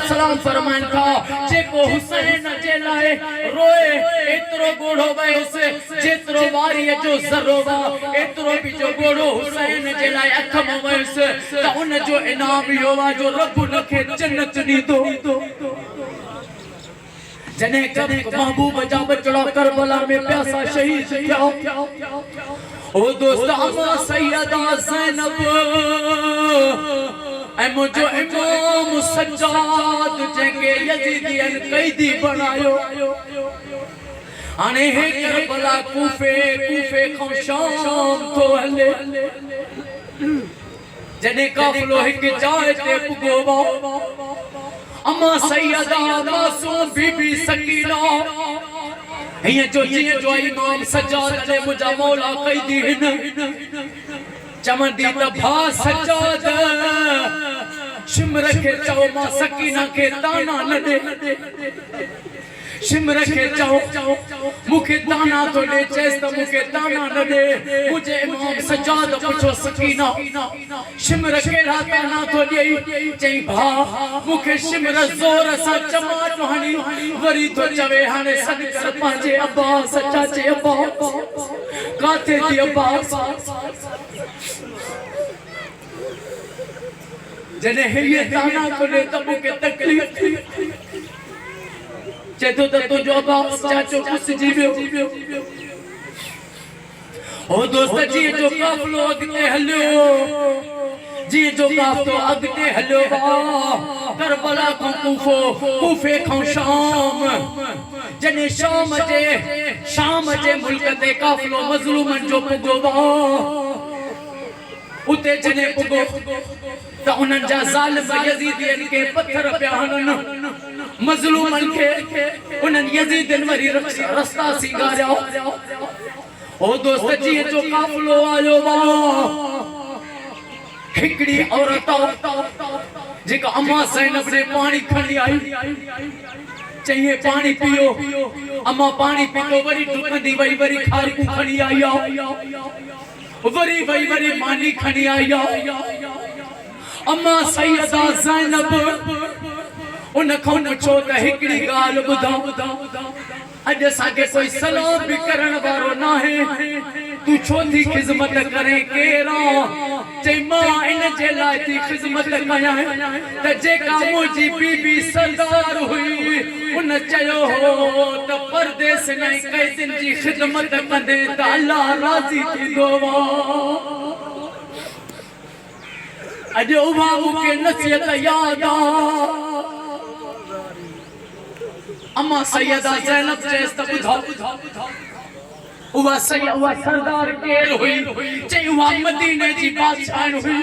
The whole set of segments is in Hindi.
सलाम फरमान था जेको हुसैन जे लाए रोए एतरो गोड़ो वयुस जेतरो वारी जो जरोवा एतरो भी जो गोड़ो हुसैन जे लाए अख में वयुस त उन जो इनाम यो वा जो रब नखे जन्नत दीदो जने कब महबूब जा बचड़ा करबला में प्यासा शहीद थिया ओ दोस्त अम्मा सैयदा ज़ैनब ऐ मुझो इमाम सज्जाद जंगे यजीदियन कैदी बनायो आने हे करबला कूफे खो शाम तो हले जने काफलो हिक जाए ते पुगोवा अम्मा सैयदा मासूम बीबी सकीना ये जो इमाम सज्जाद ने मुझा मौला कैदी हिन चमंदी त भा सज्जाद शिमर के चओ मां सकीना के ताना न दे शिमर के चओ मुखे ताना तो दे चेस त मुखे ताना न दे मुझे इमाम सज्जाद पुछो सकीना शिमर के ताना तो दे चई भा मुखे शिमर जोर सा चमाट हणी वरी तो चवे हाने सद कर पांजे अब्बा सच्चा चे अब्बा काथे थी अब्बा जने ये ताना को ले तब के तकलीफ थी चेतो त तो जो अब्बा चाचो कुछ जीवे ओ दोस्त जी जो काफलो अगते हलियो जी जो काफलो अगते हलियो करबला को कूफे खो शाम जने शाम जे मुल्क ते काफलो मजलूमन जो पुगो उते जने पुगो त उनन जा जालिम यजीदियन के पत्थर प्याहन मजलूमन के उनन यजीदिन वरी रास्ता सिंगारिया ओ दोस्त जी जो काफलो आयो बा हिकड़ी औरत जेका अम्मा ज़ैनब ने पानी खणी आई चाहिए पानी पियो अम्मा पानी पीतो वरी डुकंदी वरी खारी खणी आई वरी मानी खणी आई अम्मा सैयदा ज़ैनब उन खो पुछो त हिकड़ी गाल बुधा अज साके कोई सलाम भी करण वारो ना है तू छो थी खिदमत करे केरा जे मां इन जे लाए थी खिदमत कया त जेका मुजी बीबी सरदार हुई उन चयो हो त परदेस नहीं कैदिन जी खिदमत कंदे त अल्लाह राजी थी दोवा अज उभा मुके नसीहत याद अम्मा सैयदा ज़ैनब चेस त बुधाओ उवा सरदार केर हुई चई उवा मदीने जी बादशाह हुई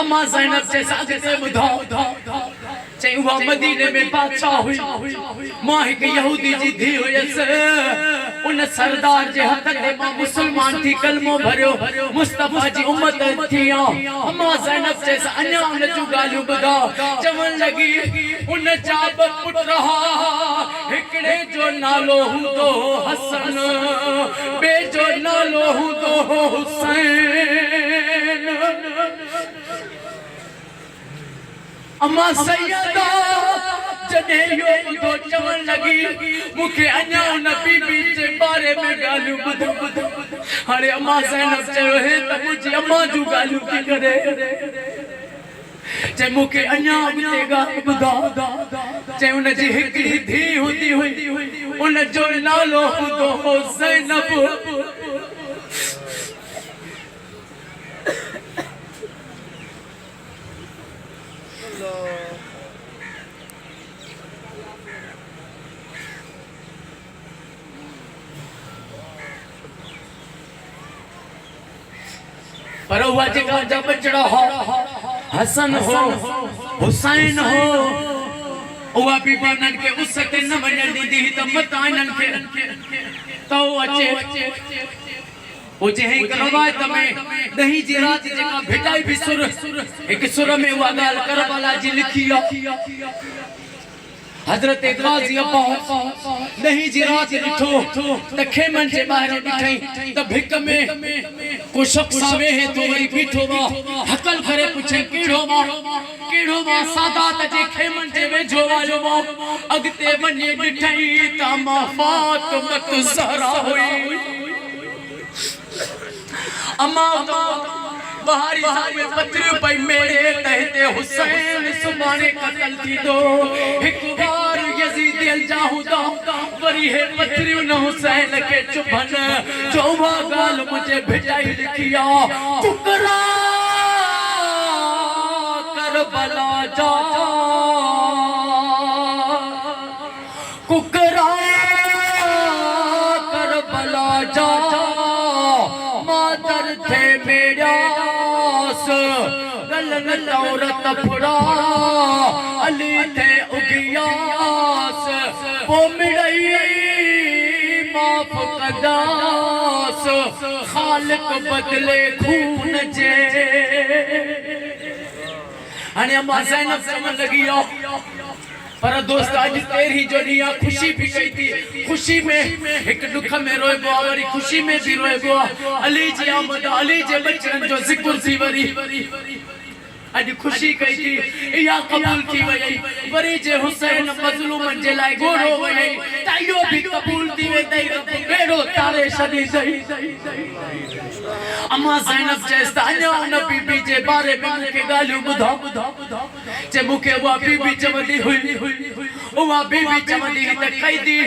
अम्मा ज़ैनब चेस अगते बुधाओ चई उवा मदीने में बादशाह हुई मां एक यहूदी जी धी हुयस उन सरदार जे हथ ते मां मुसलमान थी कलमो भरियो मुस्तफा जी उम्मत थिया अम्मा ज़ैनब चेस अन्या उन जू गालियूं बुधा चवण लगी उन जा पुट रहा हिकड़े जो नालो हुंदो हसन बे जो नालो हुंदो हुसैन अम्मा सैयदा जने यो बुधो चवण लगी मुखे अन्या उन बीबी जे बारे में गालियूं बुध हाणे अम्मा ज़ैनब चयो हे त मुंहिंजी अम्मा जूं गालियूं थी करे चे मुखे अन्या अॻिते ॻाल्हि ॿुधा चे उन जी हिकिड़ी धीउ हूंदी हुई उन जो नालो हूंदो हो ज़ैनब पर हुआ जेका जा बचड़ा हो हसन हो हुसैन हो उवा भी बनन के उसते न वणन दीदी त मतानन के तो अचे ओ जे है रवायत में दही जी रात जेका भेटाई भी सुर एक सुर में हुआ गाल करबला जी लिखियो हजरत गाजी अब्बा दही जी रात दिठो त खेमन जे बाहर दिठई त भिक में को शख्स आवे है तो वरी बीठो वा हकल करे पूछे केड़ो वा सादात जे खेमन जे आलमो अगते वने डिठई ता मां फातिमत ज़हरा हुई अम्मा बहारी सामे पत्रियों पे मेरे कहते हुसैन सुबाने कत्ल थी दो एक बार यजीद अलजाहुदा वरी है पत्रियों न हुसैन के चुभन चौबा गाल मुझे भेजाई लिखिया टुकड़ा करबला जा कुकरा करबला जा मादर थे मेरा गलन दौरत फुड़ा अली थे उगियास वो मिड़ई माफ कदास खालिक बदले खून जे अने अम्मा ज़ैनब समझ लगी हो पर दोस्त आज तेरी जो दिया खुशी भी गई थी खुशी में एक दुख में रोए गो और खुशी में भी रोए गो अली जी आमद अली जे बचन जो जिक्र थी वरी आज खुशी कई थी या कबूल थी वई वरी जे हुसैन मजलूम जे लाए गोरो वई तायो भी कबूल थी वे तई बेड़ो तारे शदी सही अम्मा ज़ैनब चेस्ता न बीबी जे बारे में के गालियों बुधा जे मुके वा बीबी चवंदी हुई वा बीबी चवंदी त कैदी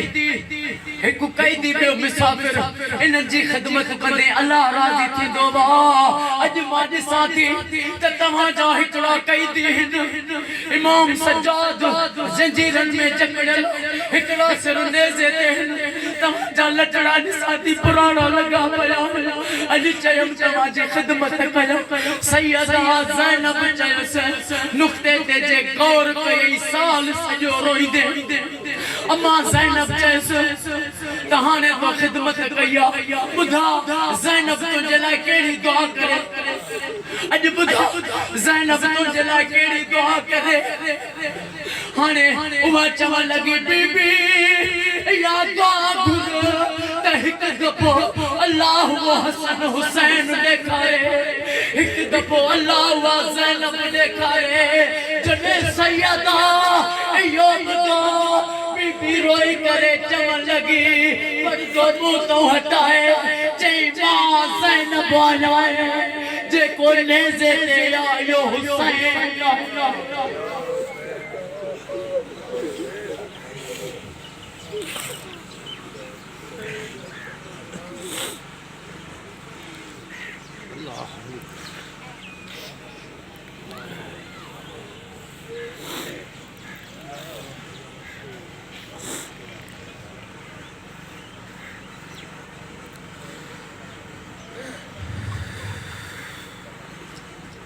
एक कैदी पे मुसाफिर इन जी खिदमत कंदे अल्लाह राजी थी दो वा अज मां साथी त तमा जा हिकड़ा कैदी इमाम सज्जाद जंजीरन में जकड़ल हिकड़ा सिर नेज़े ते तमा जा लटड़ा साथी पुराना लगा पया अज चयम तमा जी खिदमत कयो सैयदा ज़ैनब चयस नुक्ते ते जे गौर कई साल सजो रोई दे अम्मा ज़ैनब चयस तहाने तो खिदमत कया बुधा ज़ैनब तुझे लाए केड़ी दुआ करे अज बुधा ज़ैनब तुझे लाए केड़ी दुआ करे हाने उवा चवा लगी बीबी या दुआ घुर तहिक दपो अल्लाह वो हसन हुसैन देखाए एक दपो अल्लाह वो ज़ैनब देखाए जने सैयदा यो बुधा बीबी रोई करे चमन लगी पर तो मुंह तो हटाए चई मां ज़ैनब आए जे को नेज़े ते आयो हुसैन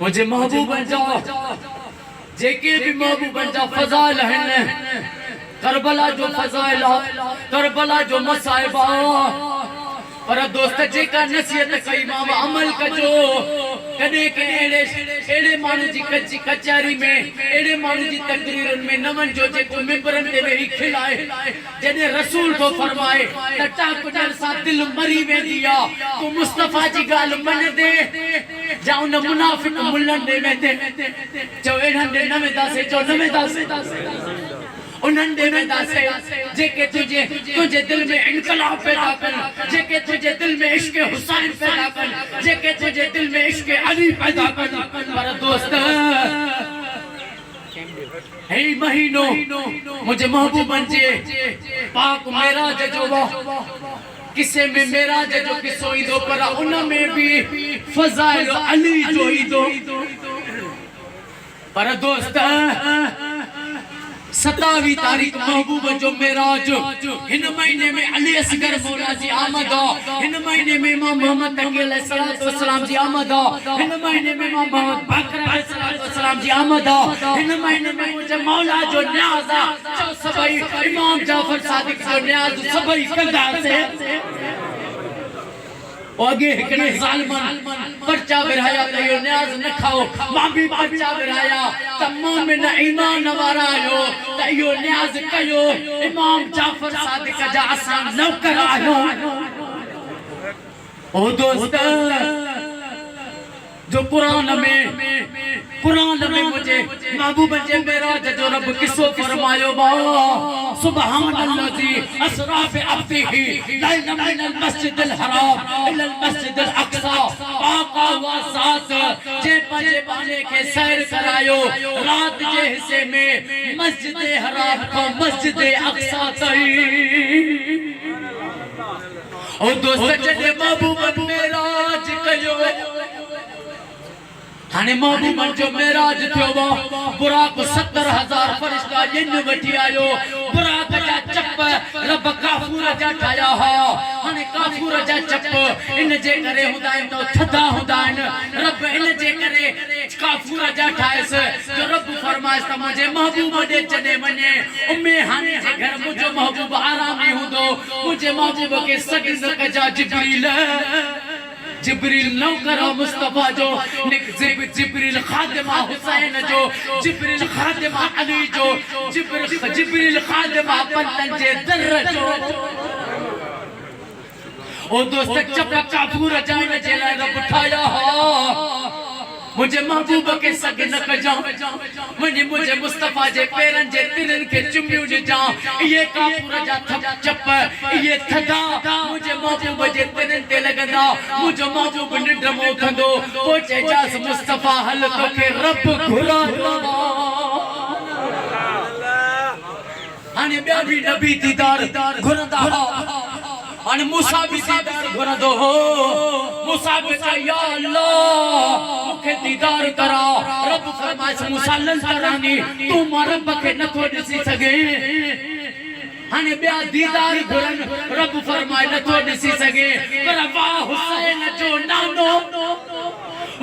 मुझे महबूब बन जाओ जेके भी महबूब बन जाओ फजाइल हैं करबला जो फजाइल करबला जो मसाइब और दोस्त जेका नसीहत कई मां अमल कजो कदे के एड़े मानु जी कच्ची कचहरी में एड़े मानु जी तकरीरन में नमन जो जेको मिंबरन ते वेही खिलाए जने रसूल तो फरमाए त टाकजल सा दिल मरी वेंदी आ तू मुस्तफा जी गाल मन दे जाऊं न मुनाफिक मुल्लन दे वेंदे जो एड़न दे नवे दासे जो नवे दासे उन्हंदे में दासे जेके तुझे दिल में इनकलाब पैदा कर जेके तुझे दिल में इश्क हुसैन पैदा कर जेके तुझे दिल में इश्क अली पैदा कर पर दोस्त हे महीनो मुझे महबूब बंजे पाक मेराज जो किसे में मेराज जो किसो ही दो पर उन में भी फजाइल अली जो ही दो पर दोस्त 27 तारीख महबूब जो मेराज इन महीने में अली असगर मौला जी आमद इन महीने में इमाम मोहम्मद तकी अलैहिस्सलाम जी आमद इन महीने में इमाम मोहम्मद बाकर अलैहिस्सलाम जी आमद इन महीने में मुझे मौला जो न्याज़ जो सभई इमाम जाफर सादिक जो न्याज़ सभई कंदा से ओगे हिकड़े जालिमन पर्चा विराया कयो न्याज़ न खाओ मां भी पर्चा विराया तमाम न ईमान वारा आयो त यो न्याज़ कयो इमाम जाफर सादिक जा असा नौकर आयो ओ दोस्त जो कुरान में मुझे महबूब जे मेराज जो रब किसो फरमायो बा सुबहानल्लाजी असरा बि अब्दिही लैला मिनल मस्जिदिल हराम इलल मस्जिदिल अक्सा आका व साथ जे पंजे बाने के सैर करायो रात जे हिस्से में मस्जिद हराम को मस्जिद अक्सा ताईं ओ दोस्त जॾहिं महबूब मेराज कयो हाने महबूब जो मेराज थियो वो बुराक 70,000 फरिश्ता जिन वठी आयो बुराक जा चप रब काफूर जा ठाया हा हाने काफूर जा चप इन जे करे हुंदा आहिनि तो थदा हुंदा आहिनि रब इन जे करे काफूर जा ठायस जो रब फरमाइस त मुझे महबूब दे जने वने उम्मे हाने जे घर मुझो महबूब आरामी हुंदो मुझे महबूब के सगिंद कजा जिब्रील नौकर मुस्तफा जो जिब्रील खादिमा हुसैन जो जिब्रील खादिमा अली जो जिब्रील खादिमा पंतन जे दर जो ओ दोस्त चपा काफूर जान जे ला रब ठाया हा मुझे महबूब के सग न कजा मुझे मुस्तफा जे पेरन जे तिरन के चुमियो जे जा ये काफूर जा चप ये थदा मुझे महबूब जे तिरन ते लगंदा मुझे महबूब निडमो थंदो पोचे जास मुस्तफा हल तो के रब घुरा हाने ॿिया बि नबी दीदार घुरंदा हाने मूसा बि दीदार घुरंदो हो मूसा बि या अल्लाह मुखे दीदार करा रब फरमाइस मूसा लन करानी तू रब के नथो ॾिसी सघे हाने ॿिया दीदार घुरन रब फरमाए नथो ॾिसी सघे पर वाह हुसैन जो नानो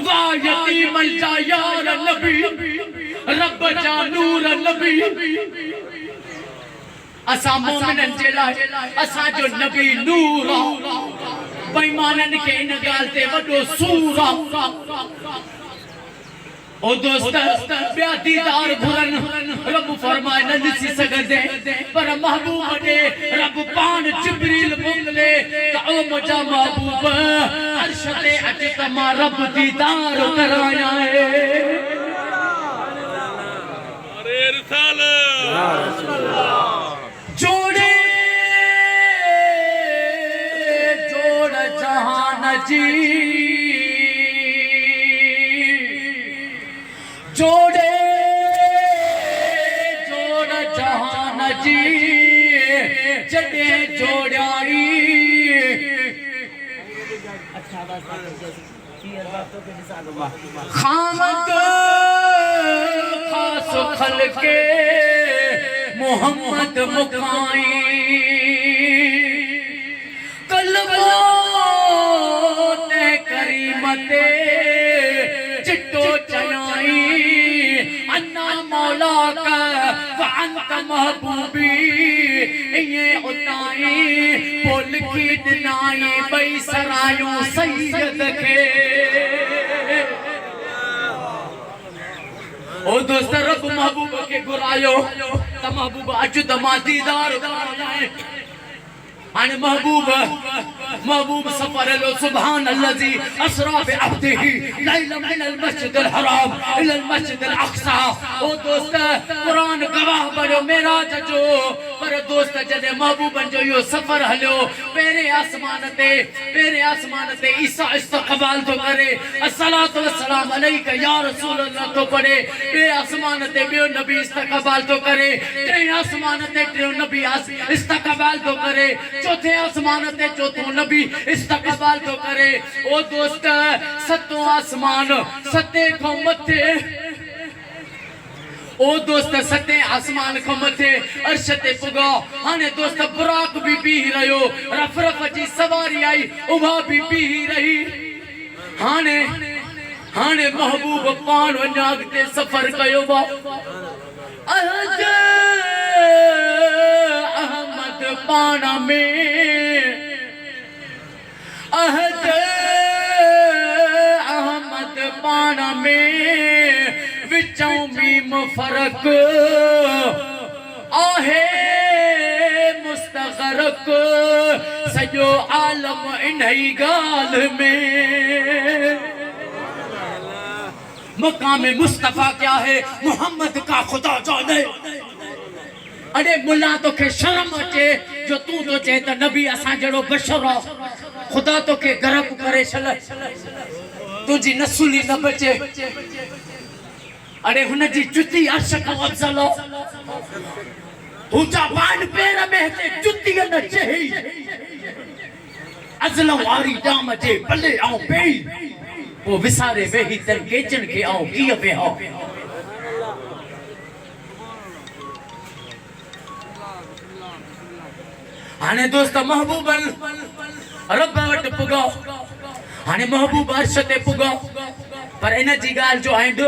वाह यतीम जा यार नबी रब जा नूर नबी असा मोमिनन जे लाइ असा जो नबी नूर बेईमानन के इन गाल ते वडो सूर ओ दोस्त ॿिया दीदार घुरन रब फरमाए न ॾिसी सघंदे पर महबूब ॾे रब पान जिब्रील मोकिले त ओ मुंहिंजा महबूब अर्श ते अच त मां रब दीदार कराया है अरे रिसालत जोड़े जोड़ जहान जी जोड़े जोड़ जहान जी जॾे जोड़ाई खामद खास खलके मोहम्मद मुकाई कलबो ते करीमते चिट्टो चयाई अन्ना मौला का वअंत महबूबी ये उताई पुल की दिनाई बई सरायूं सैयद के ओ दोस्त रब महबूब के घुरायो त महबूब अच त मां दीदार हाने महबूब सफर लो सुभान अल्लाजी असरा बि अब्दिही लैला मिनल मस्जिदिल हराम इलल मस्जिदिल अक्सा ओ दोस्त कुरान गवाह बड़ो मेराज जो पर दोस्त जदे महबूबन जो यो सफर हलियो पेरे आसमान ते ईसा इस्तकबाल तो करे अस्सलातु वस्सलाम अलैका या रसूल अल्लाह तो पढ़े बे आसमान ते बियो नबी इस्तकबाल तो करे टे आसमान ते टियो नबी इस्तकबाल तो करे चौथे आसमान ते चौथो नबी इस्तकबाल तो करे ओ दोस्त सतो आसमान सते को मथे ओ दोस्त सते आसमान को मथे अर्श ते पुगा हाने दोस्त बुराक भी बीह रहियो रफ जी सवारी आई उहा भी बीह रही हाने महबूब पान वञाग ते सफर कयो बा अहमद पाना में अहमद पाना में विचों मीम फर्क आहे मुस्तगरक सजो आलम इन्ही गाल में मकाम मुस्तफा क्या है मोहम्मद का खुदा जाने। अरे मुल्ला तो के शर्म अचे जो तू तो चे त नबी असा जड़ो बशर खुदा तो के गरक करे छल तुझी नसुली न बचे। अरे हुन जी जुती अशक अफजल ऊंचा बान पैर में ते जुती न चही अजल वारी दाम जे भले आऊं पेई वो विसारे वेही तन केचन के आऊं किए बेहा। हाने दोस्त महबूबन रब वट पुगो हाने महबूब अर्श ते पुगो पर इन जी गाल जो एंड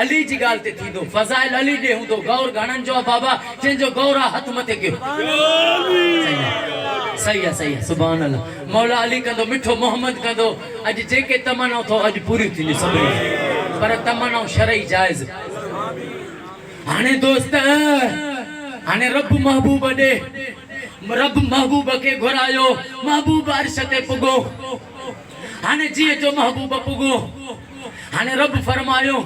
अली जी गाल ते थींदो फजाइल अली दे हुंदो गौर घणन जो बाबा जंहिंजो गौरा हथ मथे कयो। सही है सुभान अल्लाह। मौला अली कंदो मिठो मोहम्मद कंदो अज जेके तमन्ना थो अज पूरी थींदी सभिनी पर तमन्ना शरई जायज। हाने दोस्त हाने रब महबूब दे रब महबूब के घुरायो महबूब अर्श ते पुगो हाने जी जो महबूब पुगो हाने रब फरमायो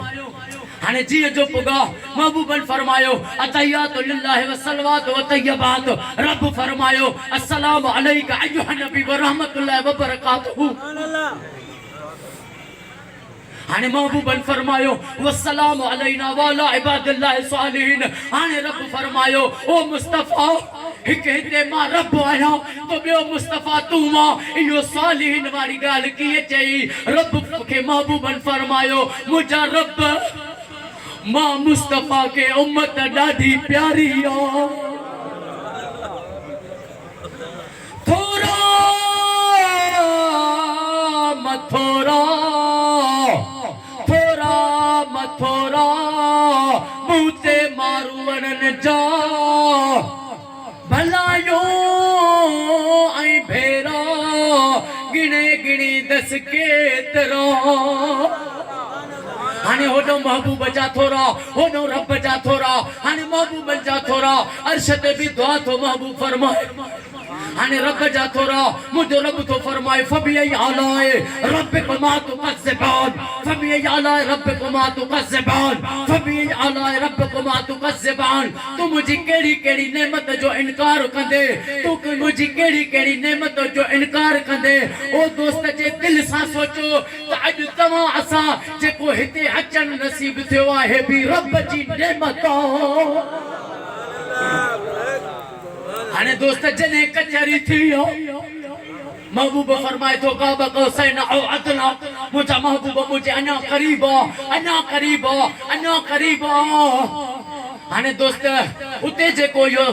हाने जी जो पुगा महबूबन फरमायो अतहियातु लिल्लाहि व सलवातु व तय्यबात रब फरमायो अस्सलामु अलैका अय्युहा नबी व रहमतुल्लाहि व बरकातुहू। हाने महबूबन फरमायो वस्सलामु अलैना व अला इबादिल्लाहि सालिहीन। हाने रब फरमायो ओ मुस्तफा हिक हिते मां रब आया तो बियो मुस्तफा तू मां इयो सालिहीन वाली गाल किए चई। रब के महबूबन फरमायो मुझा रब मां मुस्तफा के उम्मत ॾाढी प्यारी आ थोरा मथोरा थोरा मथोरा मुझे मारू वरन जा भलायो आई भेरा गिणे गिणे दस केतरा। हाने होनो महबूब जा थोरा होनो रब जा थोरा हाने महबूब जा थोरा अर्श ते भी दुआ तो महबूब फरमाए हाने रब जा थोरा मुझे रब तो फरमाए फबी आलाए रब्बिकुमा तुकज़्ज़िबान फबी आलाए रब्बिकुमा तुकज़्ज़िबान फबी आलाए रब्बिकुमा तुकज़्ज़िबान। तू मुझी केड़ी केड़ी नेमत जो इनकार कंदे तू मुझी केड़ी केड़ी नेमत जो इनकार कंदे। ओ दोस्त जे दिल सा सोचो त अज तवा असा जेको हिते अचन नसीब थियो आहे भी रब जी नेमत। हाने दोस्त जने कचरी थी महबूब फरमाए तो काबा कौसैन औ अदना मुझा महबूब मुझे अना करीब अना करीब अना करीब। हाने दोस्त उते जे को यो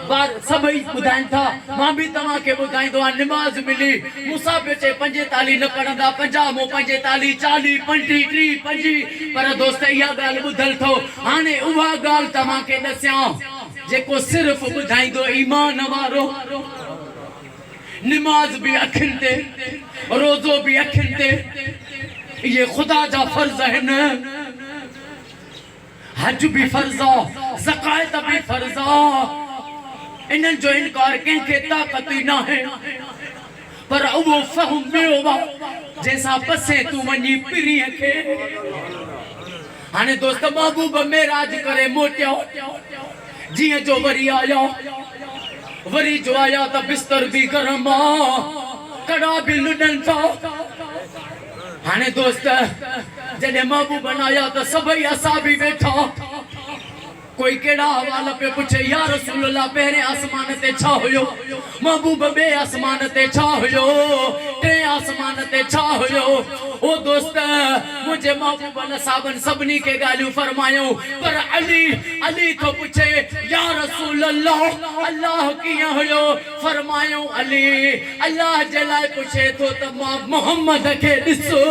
बार सभई बुधाइन था मां भी तवा के बुधाइंदो आ नमाज मिली मूसा पे चे 45 न पढ़ंदा 50 मो 45 40 35 30 25 पर दोस्त या गाल बुधल थो। हाने उहा गाल तवा के दस्या जेको सिर्फ बुधाइंदो ईमान वारो नमाज भी अखिन ते रोजो भी अखिन ते ये खुदा जा फर्ज है न हज भी फर्जा ज़कात भी फर्जा इनन जो इनकार के ताकत ही ना है पर वो फहम बेवा जैसा पसे तू वनी पिरी के। हाने दोस्त महबूब मेराज करे मोटियो जी जो वरी आया वरी जो आया तो बिस्तर भी गरम कड़ा भी लुडन था। हाने दोस्त जने महबूब बनाया तो सभई असा भी बैठा कोई केड़ा हवाला पे पूछे या रसूल अल्लाह पहरे आसमान ते छा होयो महबूब बे आसमान ते छा होयो टे आसमान ते छा होयो। ओ दोस्त मुझे महबूब अल्लाह साबन सबनी के गालियो फरमायो पर अली तो पूछे या रसूल अल्लाह अल्लाह किया होयो फरमायो अली अल्लाह जलाए पूछे तो मोहम्मद के दिसो।